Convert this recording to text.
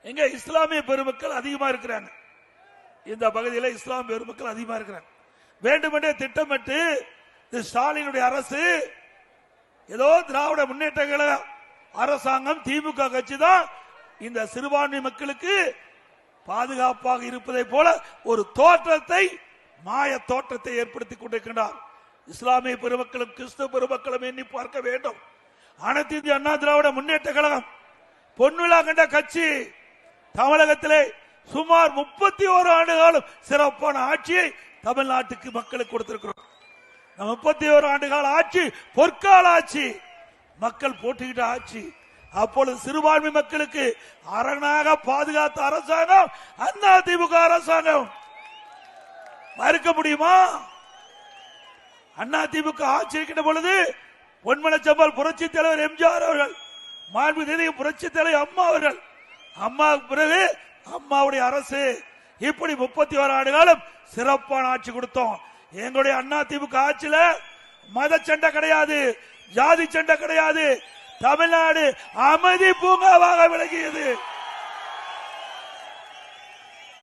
எங்க இஸ்லாமிய பெருமக்கள் அதிகமா இருக்கிறாங்க. இந்த பகுதியில் இஸ்லாமிய பெருமக்கள் அதிகமா இருக்கிறாங்க. வேண்டுமென்றே திட்டமிட்டு ஸ்டாலினுடைய அரசு ஏதோ திராவிட முன்னேற்ற கழக அரசாங்கம் திமுக கட்சி தான் இந்த சிறுபான்மை மக்களுக்கு பாதுகாப்பாக இருப்பதை போல ஒரு தோற்றத்தை, மாய தோற்றத்தை ஏற்படுத்திக் கொண்டிருக்கின்றார். இஸ்லாமிய பெருமக்களும் கிறிஸ்தவ பெருமக்களும் எண்ணி பார்க்க வேண்டும். அனைத்து இந்திய அண்ணா திராவிட முன்னேற்ற கழகம் பொன்விழா கண்ட கட்சி. தமிழகத்திலே சுமார் 31 ஆண்டு காலம் சிறப்பான ஆட்சியை தமிழ்நாட்டுக்கு மக்களுக்கு கொடுத்திருக்கிறோம். 31 ஆண்டு கால ஆட்சி பொற்கால ஆட்சி, மக்கள் போட்டுக்கிட்ட ஆட்சி. அப்பொழுது சிறுபான்மை மக்களுக்கு அரணாக பாதுகாத்த அரசாங்கம் அண்ணா திமுக அரசாங்கம். மறுக்க முடியுமா? அண்ணா திமுக ஆட்சி இருக்கின்ற பொழுது பொன்மனச்சம்பாள் புரட்சி தலைவர் எம்ஜிஆர் அவர்கள், மாண்புமிகு புரட்சி தலைவர் அம்மா அவர்கள், அம்மாவுக்கு பிறகு அம்மாவுடைய அரசு, இப்படி 31 ஆண்டு காலம் சிறப்பான ஆட்சி கொடுத்தோம். எங்களுடைய அண்ணா திமுக ஆட்சியில மத சண்டை கிடையாது, ஜாதி சண்டை கிடையாது. தமிழ்நாடு அமைதி பூங்காவாக விளங்கியது.